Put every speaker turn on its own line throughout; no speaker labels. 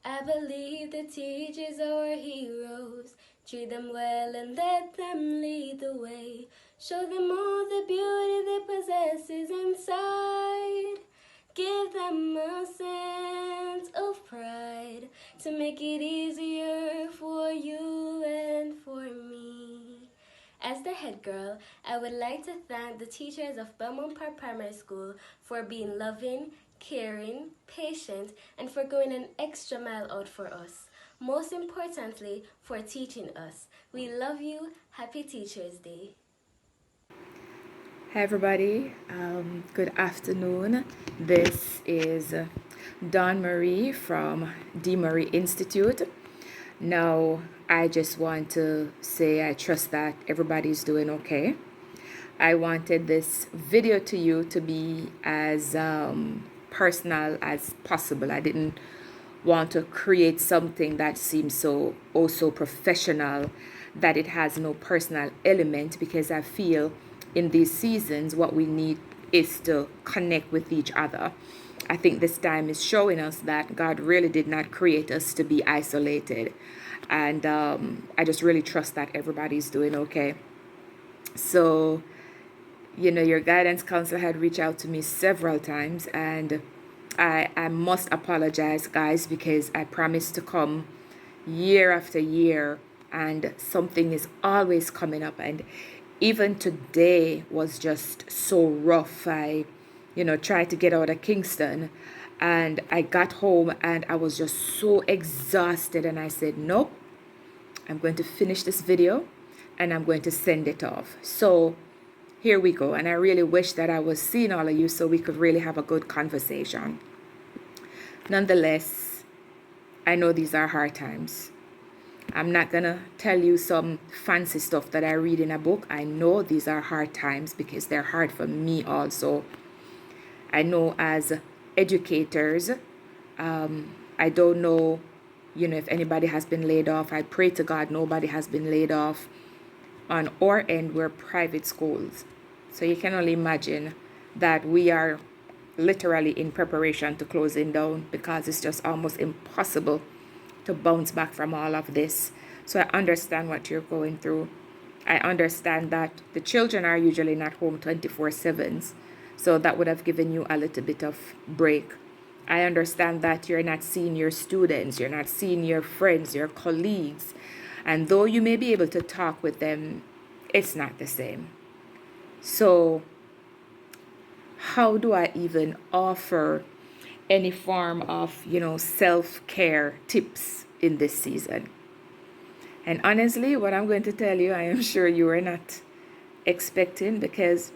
I believe the teachers are our heroes. Treat them well and let them lead the way. Show them all the beauty they possess is inside. Give them a sense of pride to make it easier for you and for me. As the head girl, I would like to thank the teachers of Belmont Park Primary School for being loving, caring, patient, and for going an extra mile out for us. Most importantly, for teaching us. We love you. Happy Teachers Day.
Hi everybody, good afternoon. This is Dawn Marie from D. Marie Institute. Now, I just want to say I trust that everybody's doing okay. I wanted this video to you to be as personal as possible. I didn't want to create something that seems so professional that it has no personal element, because I feel in these seasons what we need is to connect with each other. I think this time is showing us that God really did not create us to be isolated, and I just really trust that everybody's doing okay. So, your guidance counselor had reached out to me several times, and I must apologize, guys, because I promised to come year after year, and something is always coming up. And even today was just so rough. I, tried to get out of Kingston, and I got home and I was just so exhausted. And I said, nope, I'm going to finish this video and I'm going to send it off. So here we go. And I really wish that I was seeing all of you so we could really have a good conversation. Nonetheless, I know these are hard times. I'm not going to tell you some fancy stuff that I read in a book. I know these are hard times because they're hard for me also. I know as educators, I don't know, if anybody has been laid off. I pray to God nobody has been laid off. On our end, we're private schools. So you can only imagine that we are literally in preparation to closing down, because it's just almost impossible to bounce back from all of this. So I understand what you're going through. I understand that the children are usually not home 24/7, so that would have given you a little bit of break. I understand that you're not seeing your students, you're not seeing your friends, your colleagues, and though you may be able to talk with them, it's not the same. So how do I even offer any form of, self-care tips in this season? And honestly, what I'm going to tell you, I am sure you are not expecting, because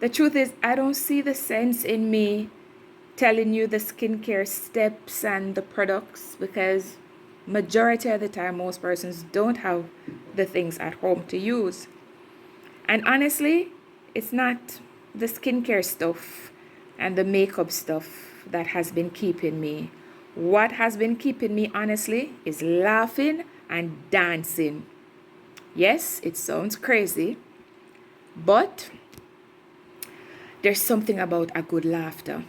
the truth is, I don't see the sense in me telling you the skincare steps and the products, because majority of the time, most persons don't have the things at home to use. And honestly, it's not the skincare stuff and the makeup stuff that has been keeping me. What has been keeping me, honestly, is laughing and dancing. Yes, it sounds crazy, but there's something about a good laughter.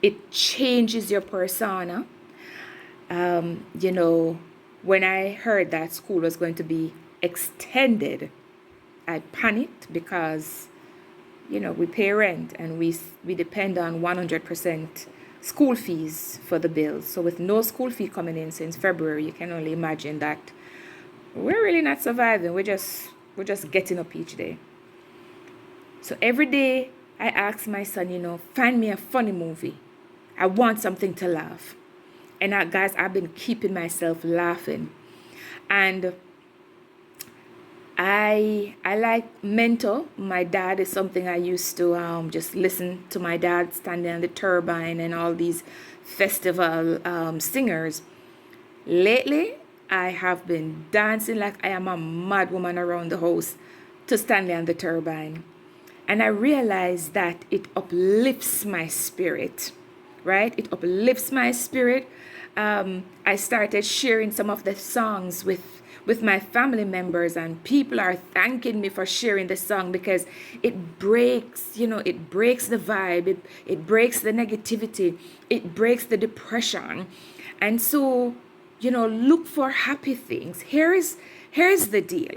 It changes your persona. When I heard that school was going to be extended, I panicked because, we pay rent and we depend on 100% school fees for the bills. So with no school fee coming in since February, you can only imagine that we're really not surviving. We're just getting up each day. So every day I ask my son, find me a funny movie. I want something to laugh. And guys, I've been keeping myself laughing. And I like Mentor. My dad is something I used to just listen to my dad standing on the turbine and all these festival singers. Lately, I have been dancing like I am a mad woman around the house to Stanley on the turbine. And I realized that it uplifts my spirit, right? It uplifts my spirit. I started sharing some of the songs with my family members, and people are thanking me for sharing the song, because it breaks, it breaks the vibe, it breaks the negativity, it breaks the depression. And so, look for happy things. Here's the deal.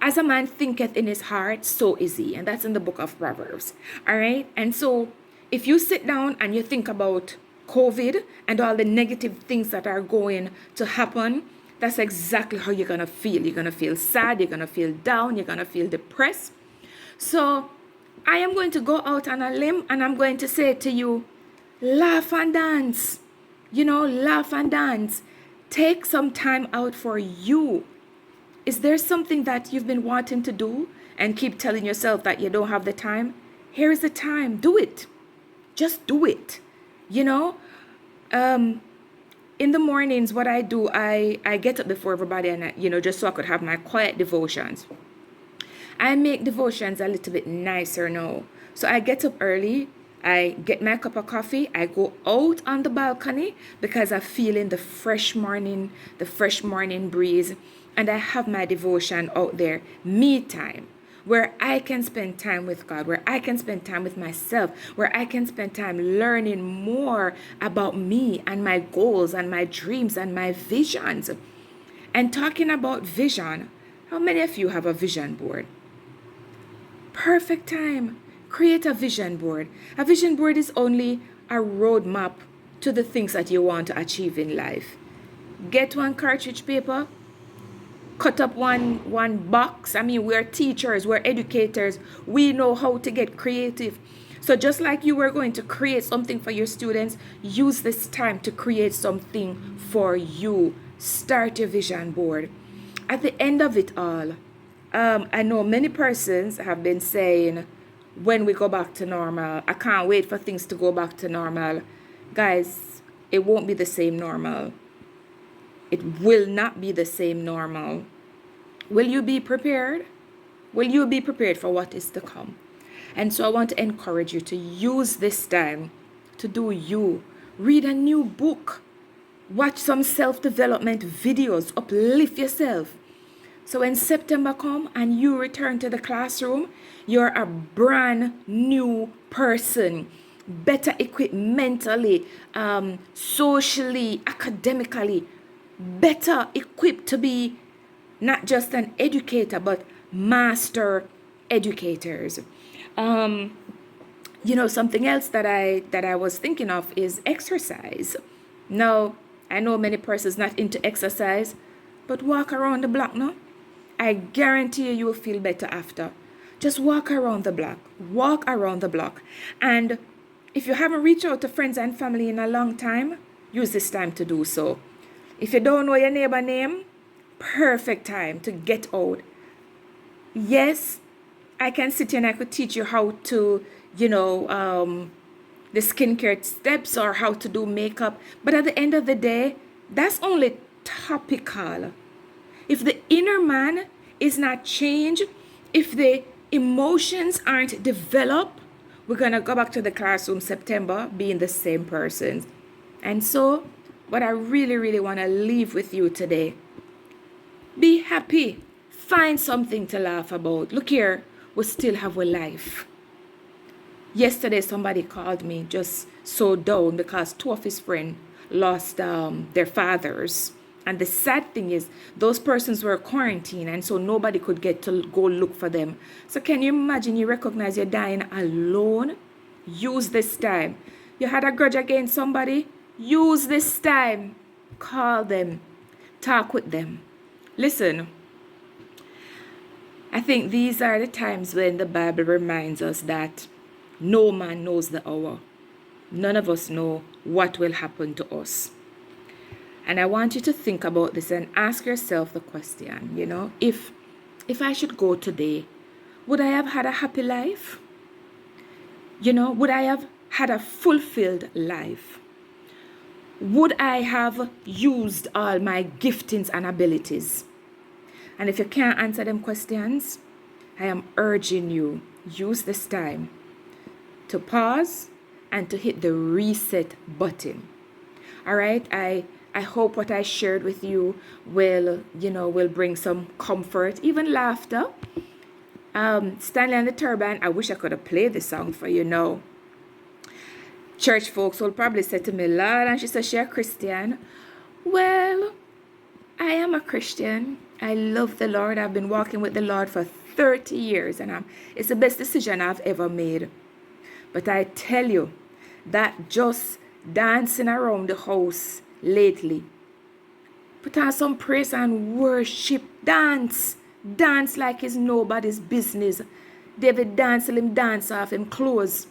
As a man thinketh in his heart, so is he. And that's in the book of Proverbs. All right. And so if you sit down and you think about COVID and all the negative things that are going to happen, that's exactly how you're going to feel. You're going to feel sad. You're going to feel down. You're going to feel depressed. So I am going to go out on a limb and I'm going to say to you, laugh and dance. Laugh and dance. Take some time out for you. Is there something that you've been wanting to do and keep telling yourself that you don't have the time? Here is the time. Do it. Just do it. In the mornings, what I do, I get up before everybody and, just so I could have my quiet devotions. I make devotions a little bit nicer now. So I get up early. I get my cup of coffee. I go out on the balcony because I'm feeling the fresh morning breeze. And I have my devotion out there, me time, where I can spend time with God, where I can spend time with myself, where I can spend time learning more about me and my goals and my dreams and my visions. And talking about vision, how many of you have a vision board? Perfect time. Create a vision board. A vision board is only a roadmap to the things that you want to achieve in life. Get one cartridge paper. Cut up one box. I mean, we're teachers, we're educators. We know how to get creative. So just like you were going to create something for your students, use this time to create something for you. Start your vision board. At the end of it all, I know many persons have been saying, when we go back to normal, I can't wait for things to go back to normal. Guys, it won't be the same normal. It will not be the same normal. Will you be prepared? Will you be prepared for what is to come? And so I want to encourage you to use this time to do you. Read a new book. Watch some self-development videos. Uplift yourself. So when September comes and you return to the classroom, you're a brand new person. Better equipped mentally, socially, academically. Better equipped to be not just an educator, but master educators. Something else that I was thinking of is exercise. Now, I know many persons not into exercise, but walk around the block, no? I guarantee you will feel better after. Just walk around the block. Walk around the block. And if you haven't reached out to friends and family in a long time, use this time to do so. If you don't know your neighbor's name, perfect time to get out. Yes, I can sit here and I could teach you how to, the skincare steps or how to do makeup. But at the end of the day, that's only topical. If the inner man is not changed, if the emotions aren't developed, we're going to go back to the classroom September being the same person. And so, what I really, really want to leave with you today, be happy. Find something to laugh about. Look here, we still have a life. Yesterday, somebody called me just so down because two of his friends lost their fathers. And the sad thing is, those persons were quarantined, and so nobody could get to go look for them. So can you imagine you recognize you're dying alone? Use this time. You had a grudge against somebody? Use this time. Call them. Talk with them. Listen, I think these are the times when the Bible reminds us that no man knows the hour. None of us know what will happen to us. And I want you to think about this and ask yourself the question, if I should go today, would I have had a happy life? Would I have had a fulfilled life? Would I have used all my giftings and abilities? And if you can't answer them questions, I am urging you, use this time to pause and to hit the reset button. All right? I hope what I shared with you will bring some comfort, even laughter. Stanley and the Turbine, I wish I could have played this song for you now. church folks will probably say to me, Lord, and she says she a Christian. Well, I am a Christian. I love the Lord. I've been walking with the Lord for 30 years, and it's the best decision I've ever made. But I tell you, that just dancing around the house lately, put on some praise and worship, dance like it's nobody's business. David danced till him dance off him clothes.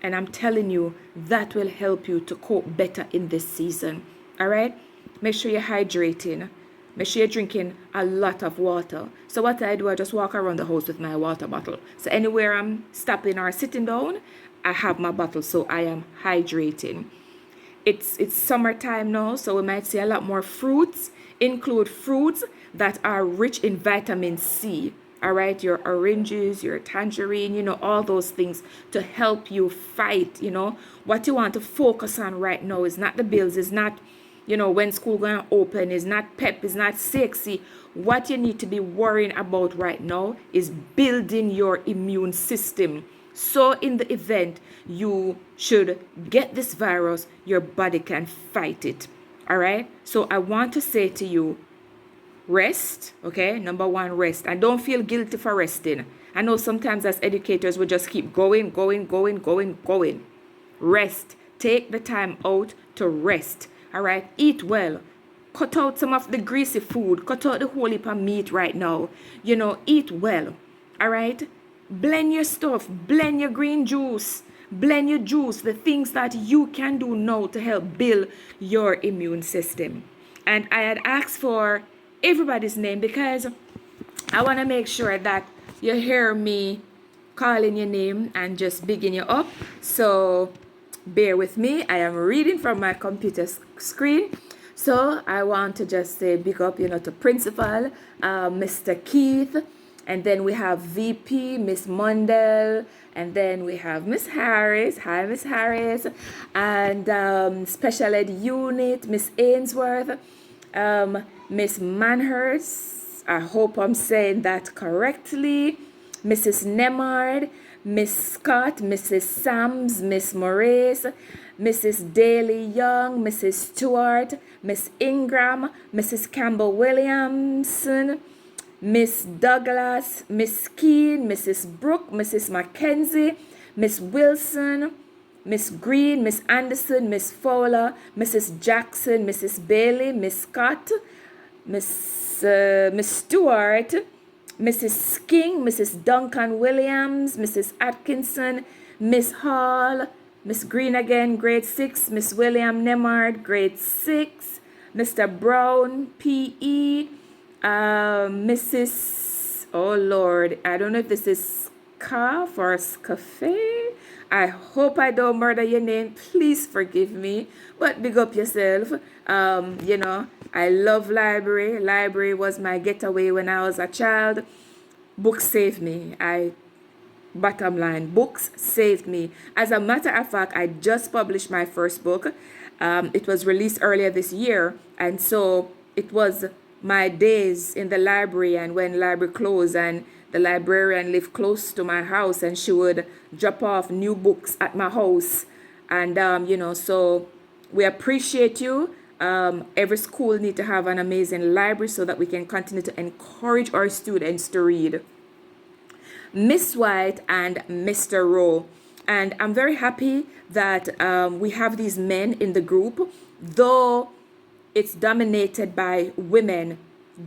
And I'm telling you, that will help you to cope better in this season. All right? Make sure you're hydrating. Make sure you're drinking a lot of water. So what I do, I just walk around the house with my water bottle. So anywhere I'm stopping or sitting down, I have my bottle, so I am hydrating. It's summertime now, so we might see a lot more fruits. Include fruits that are rich in vitamin C. All right, your oranges, your tangerine, all those things to help you fight. What you want to focus on right now is not the bills, is not, when school going to open, is not pep, is not sexy. What you need to be worrying about right now is building your immune system. So in the event you should get this virus, your body can fight it. All right. So I want to say to you, rest. Okay. Number one, rest. And don't feel guilty for resting. I know sometimes as educators, we just keep going. Rest. Take the time out to rest. All right. Eat well. Cut out some of the greasy food. Cut out the whole heap of meat right now. Eat well. All right. Blend your stuff. Blend your green juice. Blend your juice. The things that you can do now to help build your immune system. And I had asked for everybody's name because I want to make sure that you hear me calling your name and just bigging you up. So bear with me. I am reading from my computer screen. So I want to just say big up, to Principal, Mr. Keith. And then we have VP, Miss Mundell. And then we have Miss Harris. Hi, Miss Harris. And Special Ed Unit, Miss Ainsworth. Miss Manhurst. I hope I'm saying that correctly. Mrs. Nemard. Miss Scott. Mrs. Sams. Miss Moraes. Mrs. Daly Young. Mrs. Stewart. Miss Ingram. Mrs. Campbell Williamson. Miss Douglas, Miss Keene, Mrs. Brooke, Mrs. Mackenzie, Miss Wilson, Miss Green, Miss Anderson, Miss Fowler, Mrs. Jackson, Mrs. Bailey, Miss Scott, Miss Stewart, Mrs. King, Mrs. Duncan Williams, Mrs. Atkinson, Miss Hall, Miss Green again, grade 6, Miss William Nemard, grade 6, Mr. Brown, PE, Mrs. Oh Lord, I don't know if this is Scarf or Cafe. I hope I don't murder your name. Please forgive me, but big up yourself. I love library. Library was my getaway when I was a child. Books saved me. Bottom line, books saved me. As a matter of fact, I just published my first book. It was released earlier this year, and so it was my days in the library, and when library closed, and the librarian lived close to my house, and she would drop off new books at my house. And so we appreciate you. Every school need to have an amazing library so that we can continue to encourage our students to read. Miss White and Mr. Rowe. And I'm very happy that we have these men in the group, though it's dominated by women.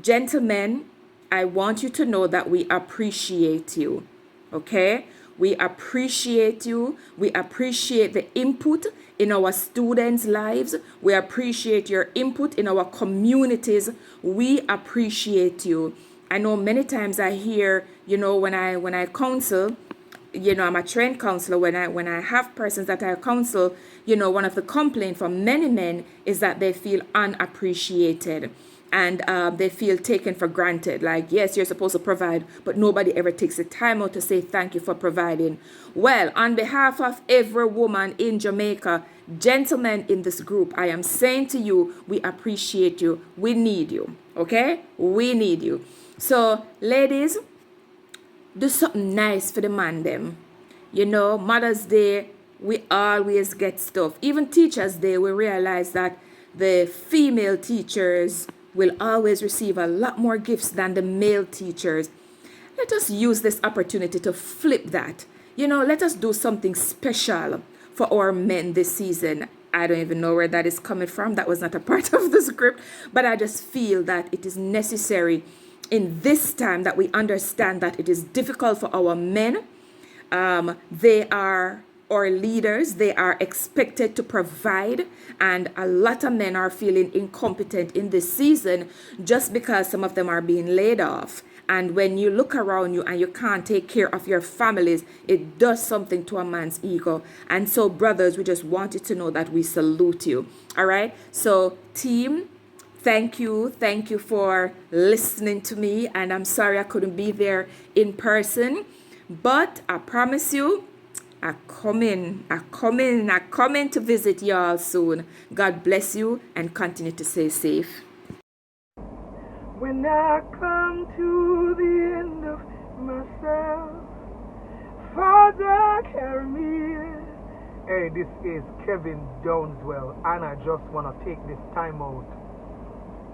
Gentlemen, I want you to know that we appreciate you. Okay? We appreciate you. We appreciate the input in our students' lives. We appreciate your input in our communities. We appreciate you. I know many times I hear, when I counsel, I'm a trained counselor. When I have persons that I counsel, one of the complaints from many men is that they feel unappreciated, and they feel taken for granted. Like, yes, you're supposed to provide, but nobody ever takes the time out to say thank you for providing. Well, on behalf of every woman in Jamaica, gentlemen in this group, I am saying to you, we appreciate you. We need you. Okay? We need you. So, ladies, do something nice for the man them. Mother's Day We always get stuff. Even Teachers Day, we realize that the female teachers will always receive a lot more gifts than the male teachers. Let us use this opportunity to flip that. Let us do something special for our men this season. I don't even know where that is coming from. That was not a part of the script, but I just feel that it is necessary in this time that we understand that it is difficult for our men. They are our leaders. They are expected to provide, and a lot of men are feeling incompetent in this season just because some of them are being laid off. And when you look around you and you can't take care of your families, it does something to a man's ego. And so, brothers, we just wanted to know that we salute you. All right. So, team, thank you. Thank you for listening to me. And I'm sorry I couldn't be there in person. But I promise you, I come in to visit y'all soon. God bless you and continue to stay safe.
When I come to the end of myself, Father, carry me. Hey, this is Kevin Downswell, and I just want to take this time out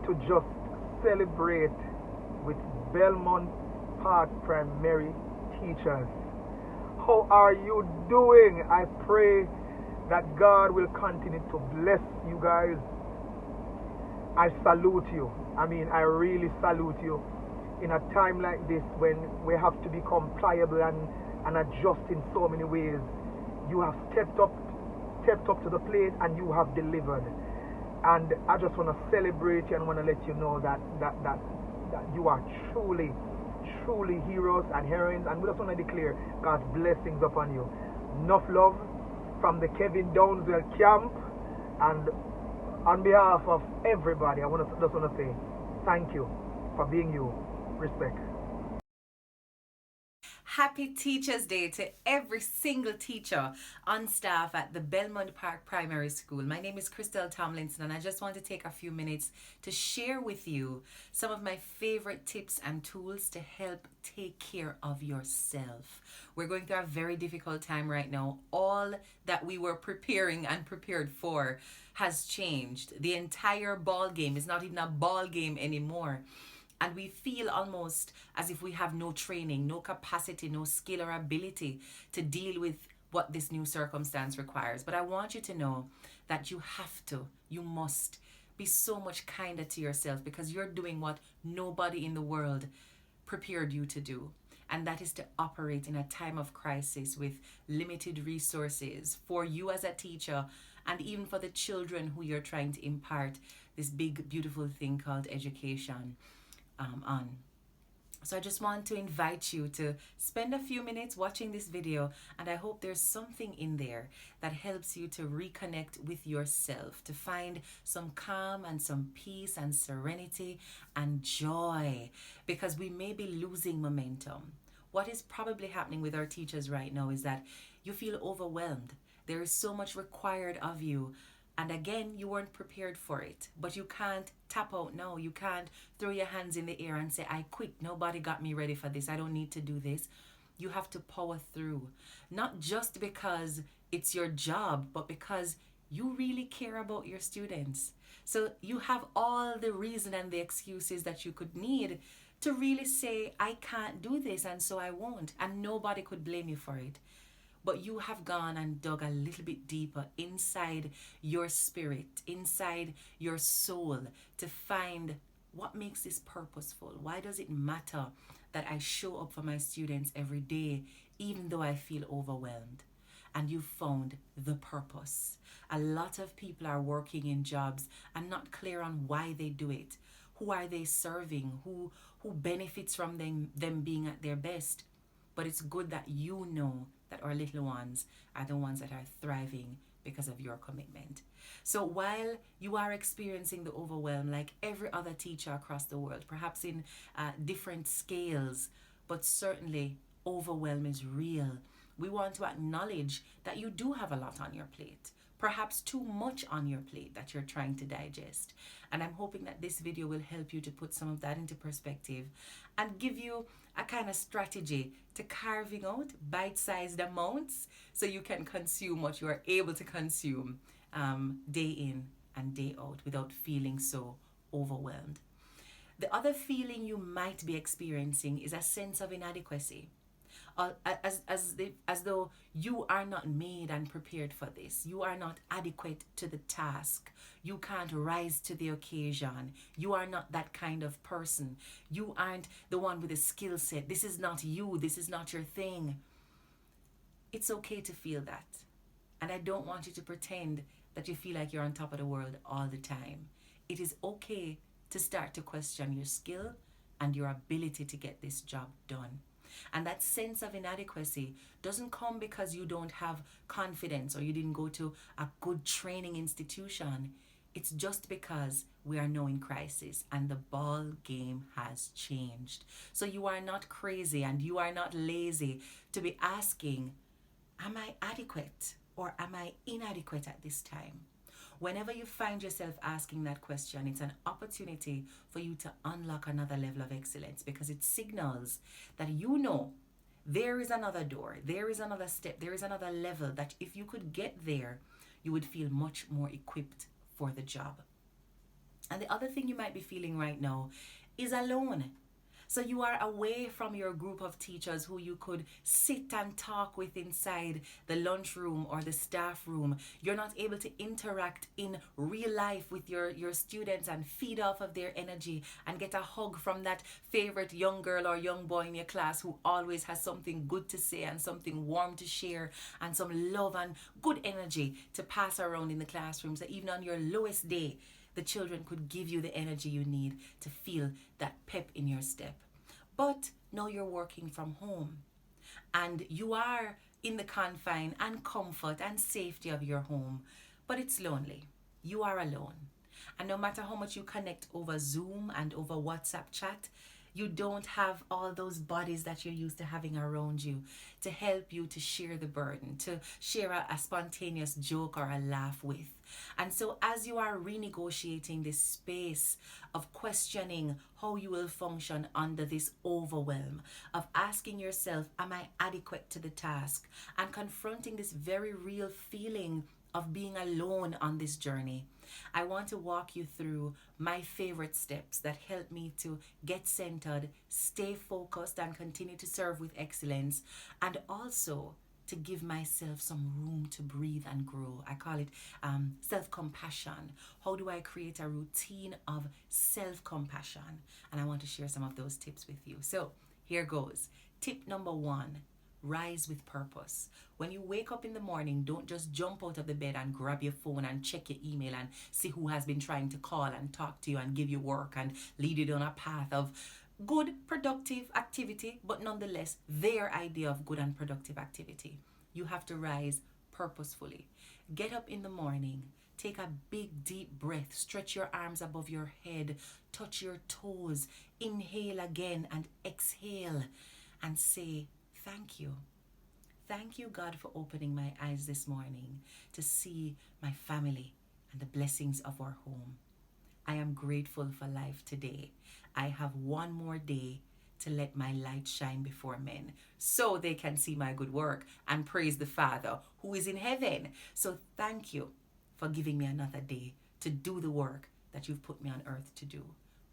to just celebrate with Belmont Park Primary teachers. How are you doing? I pray that God will continue to bless you guys. I salute you. I really salute you in a time like this when we have to become pliable and adjust in so many ways. You have stepped up to the plate and you have delivered. And I just want to celebrate you and want to let you know that you are truly heroes and heroines. And we just want to declare God's blessings upon you. Enough love from the Kevin Downswell camp, and on behalf of everybody, I just want to say thank you for being you. Respect.
Happy Teachers Day to every single teacher on staff at the Belmont Park Primary School. My name is Tomlinson, and I just want to take a few minutes to share with you some of my favorite tips and tools to help take care of yourself. We're going through a very difficult time right now. All that we were preparing and prepared for has changed. The entire ball game is not even a ball game anymore. And we feel almost as if we have no training, no capacity, no skill or ability to deal with what this new circumstance requires. But I want you to know that you must be so much kinder to yourself, because you're doing what nobody in the world prepared you to do. And that is to operate in a time of crisis with limited resources for you as a teacher, and even for the children who you're trying to impart this big, beautiful thing called education on. So I just want to invite you to spend a few minutes watching this video, and I hope there's something in there that helps you to reconnect with yourself, to find some calm and some peace and serenity and joy, because we may be losing momentum. What is probably happening with our teachers right now is that you feel overwhelmed. There is so much required of you. And again, you weren't prepared for it, but you can't tap out now. You can't throw your hands in the air and say, I quit. Nobody got me ready for this. I don't need to do this. You have to power through, not just because it's your job, but because you really care about your students. So you have all the reason and the excuses that you could need to really say, I can't do this, and so I won't. And nobody could blame you for it. But you have gone and dug a little bit deeper inside your spirit, inside your soul, to find what makes this purposeful. Why does it matter that I show up for my students every day, even though I feel overwhelmed? And you found the purpose. A lot of people are working in jobs and not clear on why they do it. Who are they serving? Who benefits from them being at their best? But it's good that you know that our little ones are the ones that are thriving because of your commitment. So while you are experiencing the overwhelm like every other teacher across the world, perhaps in different scales, but certainly overwhelm is real, we want to acknowledge that you do have a lot on your plate. Perhaps too much on your plate that you're trying to digest. And I'm hoping that this video will help you to put some of that into perspective and give you a kind of strategy to carving out bite-sized amounts so you can consume what you are able to consume day in and day out without feeling so overwhelmed. The other feeling you might be experiencing is a sense of inadequacy. As though you are not made and prepared for this. You are not adequate to the task. You can't rise to the occasion. You are not that kind of person. You aren't the one with a skill set. This is not you. This is not your thing. It's okay to feel that. And I don't want you to pretend that you feel like you're on top of the world all the time. It is okay to start to question your skill and your ability to get this job done. And that sense of inadequacy doesn't come because you don't have confidence or you didn't go to a good training institution. It's just because we are now in crisis and the ball game has changed. So you are not crazy and you are not lazy to be asking, am I adequate or am I inadequate at this time? Whenever you find yourself asking that question, it's an opportunity for you to unlock another level of excellence, because it signals that you know there is another door, there is another step, there is another level that if you could get there, you would feel much more equipped for the job. And the other thing you might be feeling right now is alone. So you are away from your group of teachers who you could sit and talk with inside the lunchroom or the staff room. You're not able to interact in real life with your students and feed off of their energy and get a hug from that favorite young girl or young boy in your class who always has something good to say and something warm to share and some love and good energy to pass around in the classroom. So even on your lowest day, the children could give you the energy you need to feel that pep in your step. But now you're working from home and you are in the confine and comfort and safety of your home, but it's lonely. You are alone. And no matter how much you connect over Zoom and over WhatsApp chat, you don't have all those bodies that you're used to having around you to help you to share the burden, to share a spontaneous joke or a laugh with. And so as you are renegotiating this space of questioning how you will function under this overwhelm, of asking yourself, am I adequate to the task? And confronting this very real feeling of being alone on this journey, I want to walk you through my favorite steps that help me to get centered, stay focused, and continue to serve with excellence, and also to give myself some room to breathe and grow. I call it self-compassion. How do I create a routine of self-compassion? And I want to share some of those tips with you. So here goes. Tip number 1. Rise with purpose. When you wake up in the morning, don't just jump out of the bed and grab your phone and check your email and see who has been trying to call and talk to you and give you work and lead you down a path of good, productive activity, but nonetheless, their idea of good and productive activity. You have to rise purposefully. Get up in the morning, take a big, deep breath, stretch your arms above your head, touch your toes, inhale again and exhale and say, thank you. Thank you, God, for opening my eyes this morning to see my family and the blessings of our home. I am grateful for life today. I have one more day to let my light shine before men so they can see my good work and praise the Father who is in heaven. So thank you for giving me another day to do the work that you've put me on earth to do.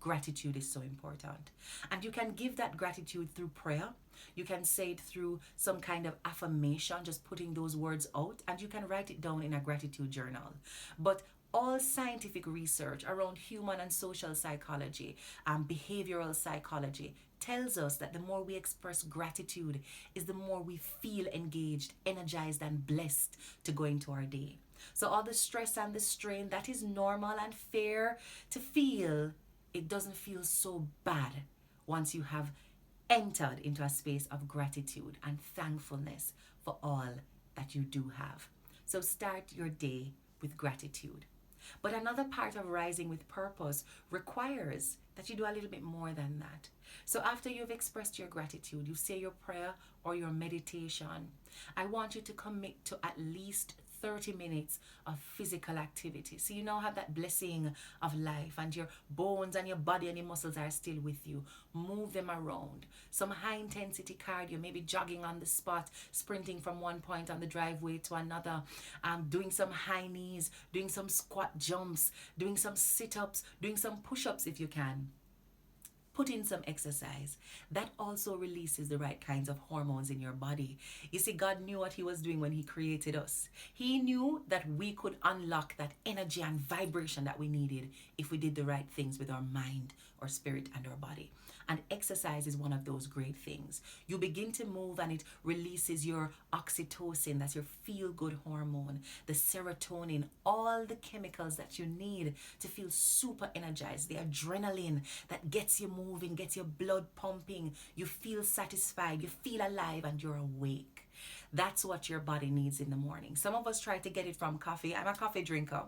Gratitude is so important. And you can give that gratitude through prayer. You can say it through some kind of affirmation, just putting those words out, and you can write it down in a gratitude journal. But all scientific research around human and social psychology and behavioral psychology tells us that the more we express gratitude is the more we feel engaged, energized, and blessed to go into our day. So all the stress and the strain, that is normal and fair to feel. It doesn't feel so bad once you have entered into a space of gratitude and thankfulness for all that you do have. So start your day with gratitude. But another part of rising with purpose requires that you do a little bit more than that. So after you've expressed your gratitude, you say your prayer or your meditation, I want you to commit to at least 30 minutes of physical activity. So you now have that blessing of life, and your bones and your body and your muscles are still with you. Move them around. Some high intensity cardio, maybe jogging on the spot, sprinting from one point on the driveway to another, doing some high knees, doing some squat jumps, doing some sit-ups, doing some push-ups if you can. Put in some exercise. That also releases the right kinds of hormones in your body. You see, God knew what he was doing when he created us. He knew that we could unlock that energy and vibration that we needed if we did the right things with our mind, our spirit, and our body. And exercise is one of those great things. You begin to move and it releases your oxytocin, that's your feel-good hormone, the serotonin, all the chemicals that you need to feel super energized, the adrenaline that gets you moving, gets your blood pumping, you feel satisfied, you feel alive, and you're awake. That's what your body needs in the morning. Some of us try to get it from coffee. I'm a coffee drinker,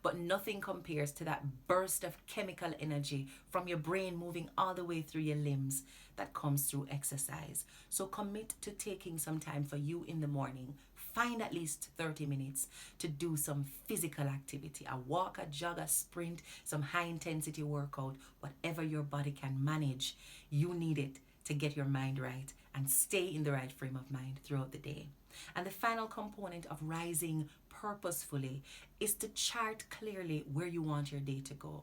but nothing compares to that burst of chemical energy from your brain moving all the way through your limbs that comes through exercise. So commit to taking some time for you in the morning. Find at least 30 minutes to do some physical activity, a walk, a jog, a sprint, some high intensity workout, whatever your body can manage. You need it to get your mind right and stay in the right frame of mind throughout the day. And the final component of rising purposefully is to chart clearly where you want your day to go.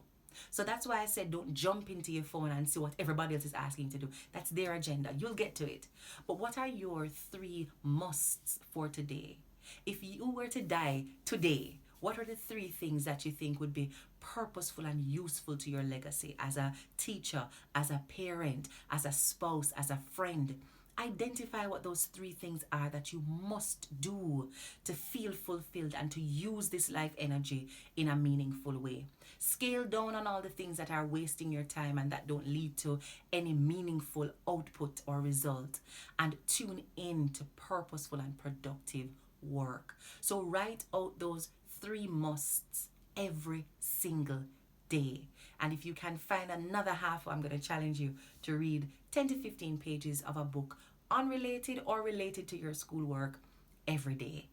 So that's why I said don't jump into your phone and see what everybody else is asking you to do. That's their agenda. You'll get to it. But what are your 3 musts for today? If you were to die today, what are the 3 things that you think would be purposeful and useful to your legacy as a teacher, as a parent, as a spouse, as a friend? Identify what those 3 things are that you must do to feel fulfilled and to use this life energy in a meaningful way. Scale down on all the things that are wasting your time and that don't lead to any meaningful output or result, and tune in to purposeful and productive work. So write out those 3 musts every single day. And if you can find another half, I'm going to challenge you to read 10 to 15 pages of a book, unrelated or related to your schoolwork, every day.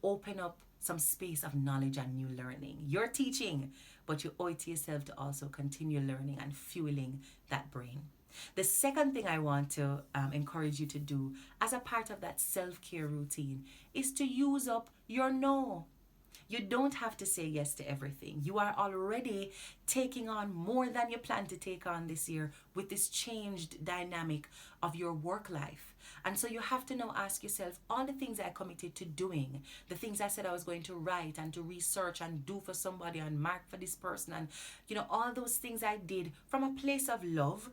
Open up some space of knowledge and new learning. You're teaching, but you owe it to yourself to also continue learning and fueling that brain. The second thing I want to encourage you to do as a part of that self-care routine is to use up your no. You don't have to say yes to everything. You are already taking on more than you plan to take on this year with this changed dynamic of your work life. And so you have to now ask yourself, all the things I committed to doing, the things I said I was going to write and to research and do for somebody and mark for this person, and all those things I did from a place of love,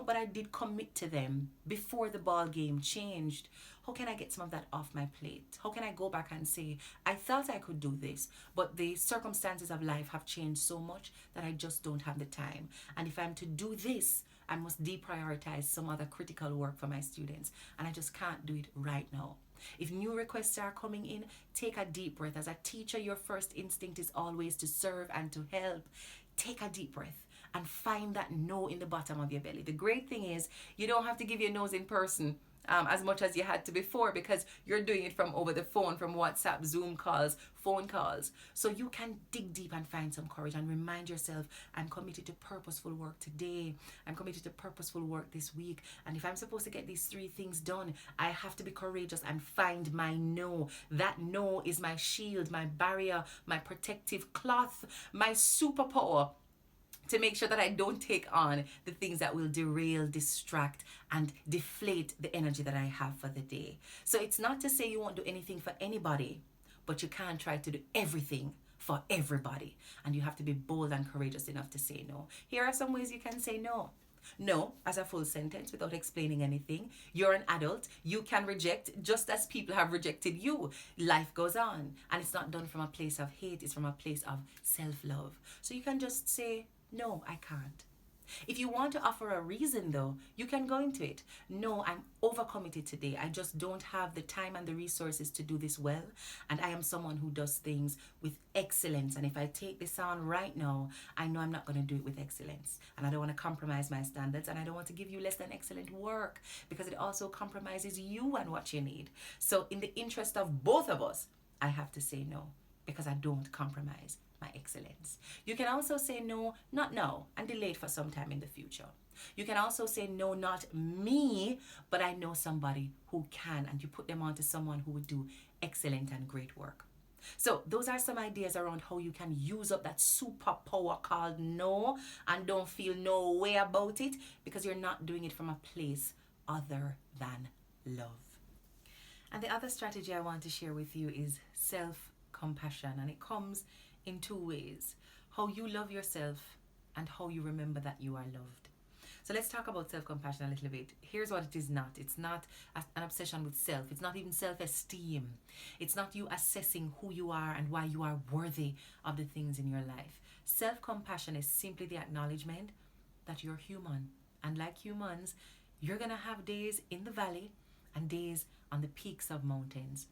but I did commit to them before the ball game changed. How can I get some of that off my plate? How can I go back and say, I thought I could do this, but the circumstances of life have changed so much that I just don't have the time. And if I'm to do this, I must deprioritize some other critical work for my students, and I just can't do it right now. If new requests are coming in, take a deep breath. As a teacher, your first instinct is always to serve and to help. Take a deep breath and find that no in the bottom of your belly. The great thing is you don't have to give your no's in person as much as you had to before, because you're doing it from over the phone, from WhatsApp, Zoom calls, phone calls. So you can dig deep and find some courage and remind yourself, I'm committed to purposeful work today. I'm committed to purposeful work this week. And if I'm supposed to get these 3 things done, I have to be courageous and find my no. That no is my shield, my barrier, my protective cloth, my superpower, to make sure that I don't take on the things that will derail, distract, and deflate the energy that I have for the day. So it's not to say you won't do anything for anybody, but you can't try to do everything for everybody. And you have to be bold and courageous enough to say no. Here are some ways you can say no. No, as a full sentence without explaining anything. You're an adult. You can reject just as people have rejected you. Life goes on. And it's not done from a place of hate. It's from a place of self-love. So you can just say, no, I can't. If you want to offer a reason though, you can go into it. No, I'm overcommitted today. I just don't have the time and the resources to do this well. And I am someone who does things with excellence. And if I take this on right now, I know I'm not going to do it with excellence. And I don't want to compromise my standards. And I don't want to give you less than excellent work, because it also compromises you and what you need. So in the interest of both of us, I have to say no because I don't compromise my excellence. You can also say no, not now, and delay it for some time in the future. You can also say no, not me, but I know somebody who can, and you put them on to someone who would do excellent and great work. So those are some ideas around how you can use up that superpower called no and don't feel no way about it because you're not doing it from a place other than love. And the other strategy I want to share with you is self-compassion, and it comes in two ways: how you love yourself and how you remember that you are loved. So let's talk about self-compassion a little bit. Here's what it is not. It's not an obsession with self. It's not even self-esteem. It's not you assessing who you are and why you are worthy of the things in your life. Self-compassion is simply the acknowledgement that you're human. And like humans, you're going to have days in the valley and days on the peaks of mountains.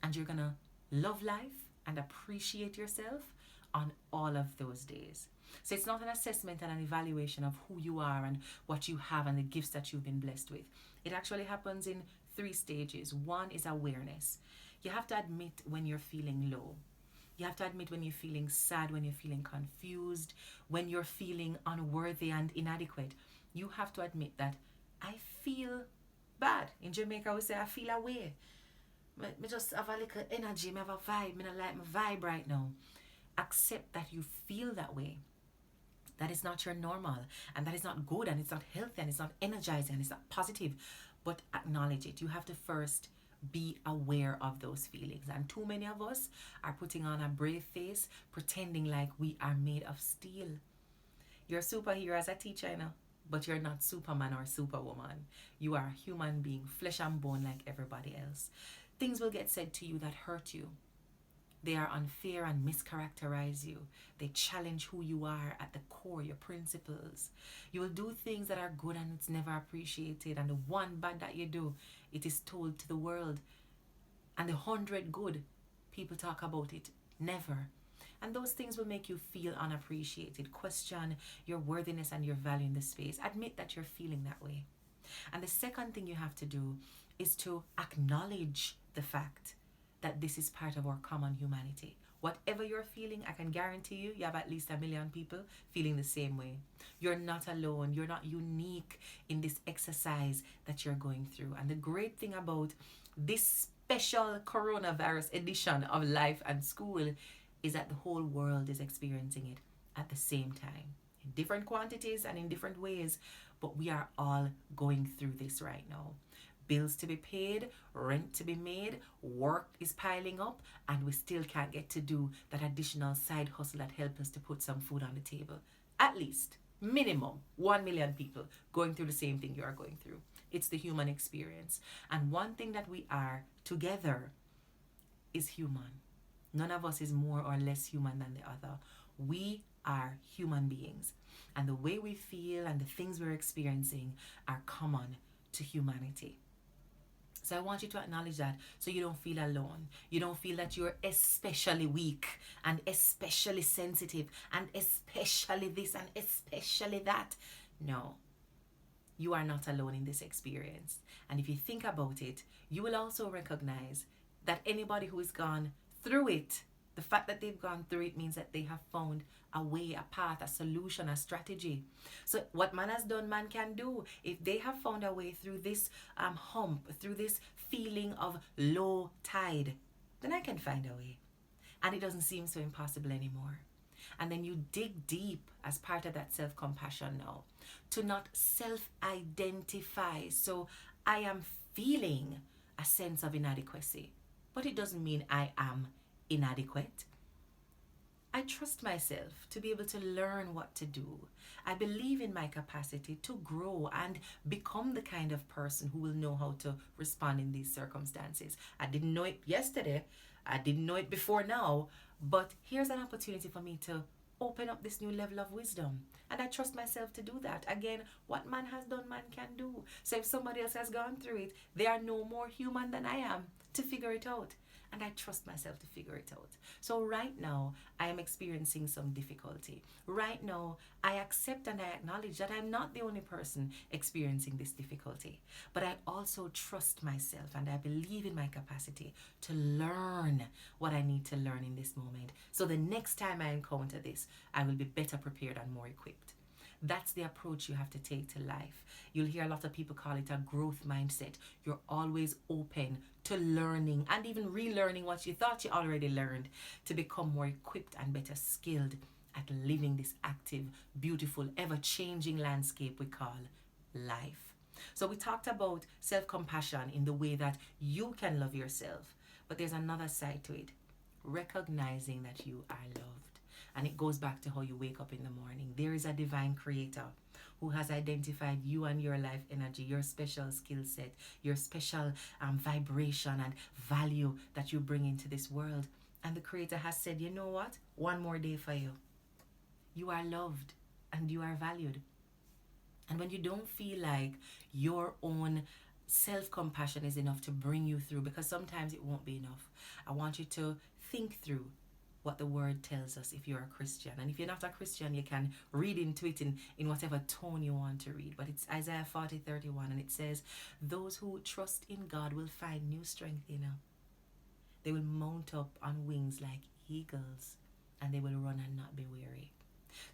And you're going to love life and appreciate yourself on all of those days. So it's not an assessment and an evaluation of who you are and what you have and the gifts that you've been blessed with. It actually happens in 3 stages. One is awareness. You have to admit when you're feeling low. You have to admit when you're feeling sad, when you're feeling confused, when you're feeling unworthy and inadequate. You have to admit that I feel bad. In Jamaica, we say I feel away. I just have a little energy, I have a vibe, I don't like my vibe right now. Accept that you feel that way. That is not your normal, and that is not good, and it's not healthy, and it's not energizing, and it's not positive. But acknowledge it. You have to first be aware of those feelings. And too many of us are putting on a brave face, pretending like we are made of steel. You're a superhero as a teacher, you know, but you're not Superman or Superwoman. You are a human being, flesh and bone like everybody else. Things will get said to you that hurt you. They are unfair and mischaracterize you. They challenge who you are at the core, your principles. You will do things that are good and it's never appreciated. And the one bad that you do, it is told to the world. And the 100 good, people talk about it. Never. And those things will make you feel unappreciated. Question your worthiness and your value in the space. Admit that you're feeling that way. And the second thing you have to do is to acknowledge the fact that this is part of our common humanity. Whatever you're feeling, I can guarantee you have at least 1 million people feeling the same way. You're not alone. You're not unique in this exercise that you're going through. And the great thing about this special coronavirus edition of Life and School is that the whole world is experiencing it at the same time. In different quantities and in different ways, but we are all going through this right now. Bills to be paid, rent to be made, work is piling up, and we still can't get to do that additional side hustle that helps us to put some food on the table. At least, minimum, 1 million people going through the same thing you are going through. It's the human experience. And one thing that we are together is human. None of us is more or less human than the other. We are human beings. And the way we feel and the things we're experiencing are common to humanity. So I want you to acknowledge that so you don't feel alone. You don't feel that you're especially weak and especially sensitive and especially this and especially that. No, you are not alone in this experience. And if you think about it, you will also recognize that anybody who has gone through it, the fact that they've gone through it means that they have found a way, a path, a solution, a strategy. So what man has done, man can do. If they have found a way through this hump, through this feeling of low tide, then I can find a way. And it doesn't seem so impossible anymore. And then you dig deep as part of that self-compassion now to not self-identify. So I am feeling a sense of inadequacy, but it doesn't mean I am inadequate. I trust myself to be able to learn what to do. I believe in my capacity to grow and become the kind of person who will know how to respond in these circumstances. I didn't know it yesterday. I didn't know it before now. But here's an opportunity for me to open up this new level of wisdom. And I trust myself to do that. Again, what man has done, man can do. So if somebody else has gone through it, they are no more human than I am to figure it out. and I trust myself to figure it out. So right now, I am experiencing some difficulty. Right now, I accept and I acknowledge that I'm not the only person experiencing this difficulty. But I also trust myself and I believe in my capacity to learn what I need to learn in this moment. So the next time I encounter this, I will be better prepared and more equipped. That's the approach you have to take to life. You'll hear a lot of people call it a growth mindset. You're always open to learning and even relearning what you thought you already learned to become more equipped and better skilled at living this active, beautiful, ever-changing landscape we call life. So we talked about self-compassion in the way that you can love yourself, but there's another side to it. Recognizing that you are loved. And it goes back to how you wake up in the morning. There is a divine creator who has identified you and your life energy, your special skill set, your special vibration and value that you bring into this world. And the creator has said, you know what? One more day for you. You are loved and you are valued. And when you don't feel like your own self-compassion is enough to bring you through, because sometimes it won't be enough, I want you to think through what the word tells us if you're a Christian. And if you're not a Christian, you can read into it in whatever tone you want to read. But it's Isaiah 40:31, and it says, those who trust in God will find new strength, They will mount up on wings like eagles, and they will run and not be weary.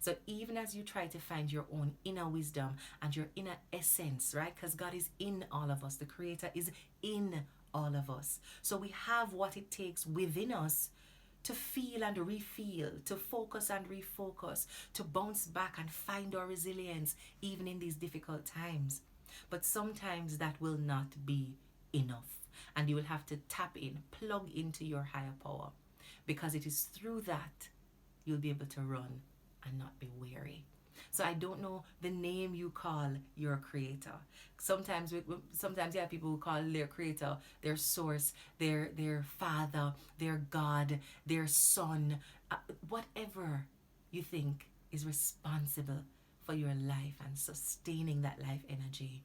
So even as you try to find your own inner wisdom and your inner essence, right? Because God is in all of us. The Creator is in all of us. So we have what it takes within us to feel and refeel, to focus and refocus, to bounce back and find our resilience even in these difficult times. But sometimes that will not be enough. And you will have to tap in, plug into your higher power, because it is through that you'll be able to run and not be weary. So I don't know the name you call your creator. Sometimes you have people who call their creator their source, their father, their God, their son, whatever you think is responsible for your life and sustaining that life energy.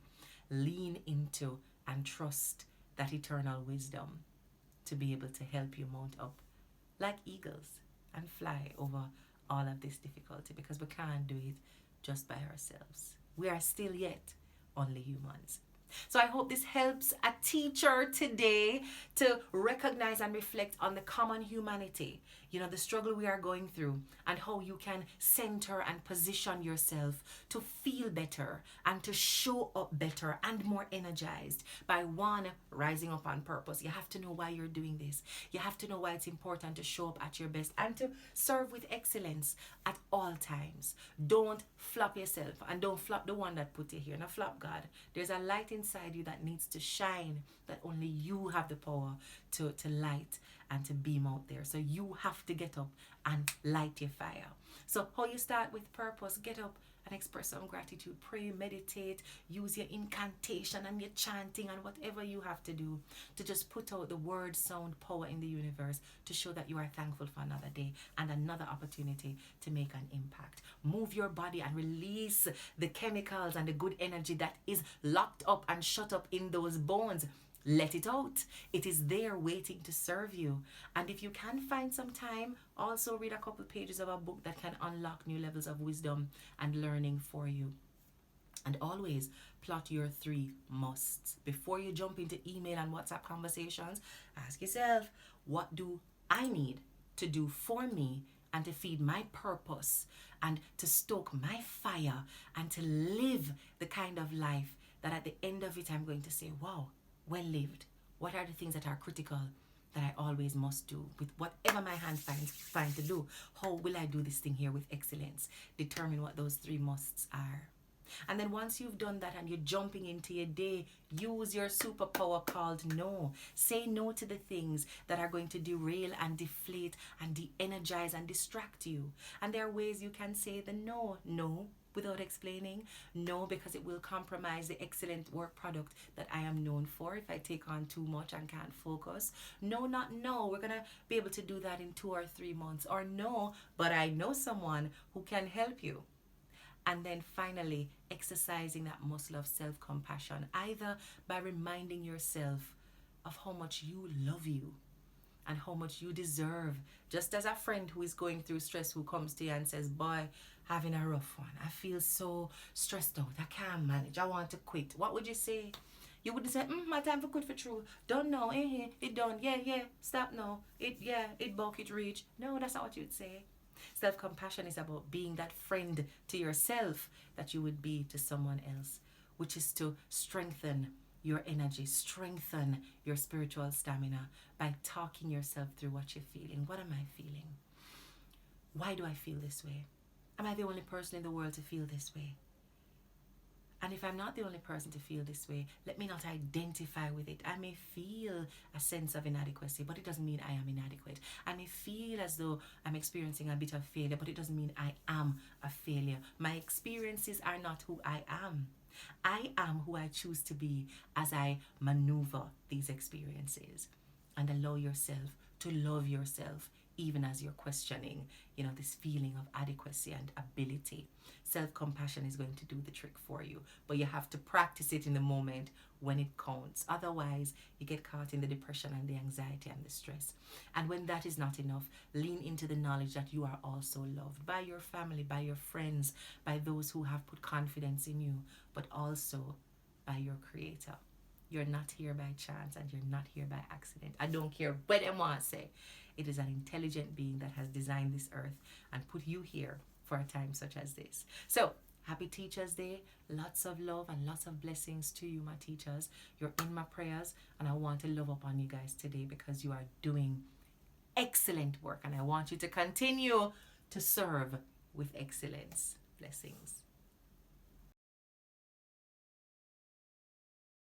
Lean into and trust that eternal wisdom to be able to help you mount up like eagles and fly over all of this difficulty, because we can't do it just by ourselves. We are still yet only humans. So I hope this helps a teacher today to recognize and reflect on the common humanity, the struggle we are going through, and how you can center and position yourself to feel better and to show up better and more energized by one, rising up on purpose. You have to know why you're doing this. You have to know why it's important to show up at your best and to serve with excellence at all times. Don't flop yourself, and don't flop the one that put you here. Now flop God. There's a light inside you that needs to shine, that only you have the power to light and to beam out there. So you have to get up and light your fire. So how you start with purpose, get up and express some gratitude, pray, meditate, use your incantation and your chanting and whatever you have to do to just put out the word sound power in the universe to show that you are thankful for another day and another opportunity to make an impact. Move your body and release the chemicals and the good energy that is locked up and shut up in those bones. Let it out. It is there waiting to serve you. And if you can find some time, also read a couple pages of a book that can unlock new levels of wisdom and learning for you. And always plot your 3 musts. Before you jump into email and WhatsApp conversations, ask yourself, what do I need to do for me and to feed my purpose and to stoke my fire and to live the kind of life that at the end of it I'm going to say, wow, well lived. What are the things that are critical that I always must do with whatever my hand finds to do? How will I do this thing here with excellence? Determine what those 3 musts are. And then once you've done that and you're jumping into your day, use your superpower called no. Say no to the things that are going to derail and deflate and de-energize and distract you. And there are ways you can say the no without explaining. No, because it will compromise the excellent work product that I am known for if I take on too much and can't focus. No, not no. We're going to be able to do that in 2 or 3 months. Or no, but I know someone who can help you. And then finally, exercising that muscle of self-compassion, either by reminding yourself of how much you love you and how much you deserve. Just as a friend who is going through stress who comes to you and says, boy, having a rough one. I feel so stressed out. I can't manage. I want to quit. What would you say? You wouldn't say, my time for quit for true. Don't know. It done. Yeah. Stop now. It bulk, it reach. No, that's not what you'd say. Self-compassion is about being that friend to yourself that you would be to someone else, which is to strengthen your energy, strengthen your spiritual stamina by talking yourself through what you're feeling. What am I feeling? Why do I feel this way? Am I the only person in the world to feel this way? And if I'm not the only person to feel this way, let me not identify with it. I may feel a sense of inadequacy, but it doesn't mean I am inadequate. I may feel as though I'm experiencing a bit of failure, but it doesn't mean I am a failure. My experiences are not who I am. I am who I choose to be as I maneuver these experiences. And allow yourself to love yourself even as you're questioning, this feeling of adequacy and ability. Self-compassion is going to do the trick for you, but you have to practice it in the moment when it counts. Otherwise, you get caught in the depression and the anxiety and the stress. And when that is not enough, lean into the knowledge that you are also loved by your family, by your friends, by those who have put confidence in you, but also by your Creator. You're not here by chance and you're not here by accident. I don't care what they want to say. It is an intelligent being that has designed this earth and put you here for a time such as this. So, happy Teachers Day. Lots of love and lots of blessings to you, my teachers. You're in my prayers, and I want to love upon you guys today because you are doing excellent work, and I want you to continue to serve with excellence. Blessings.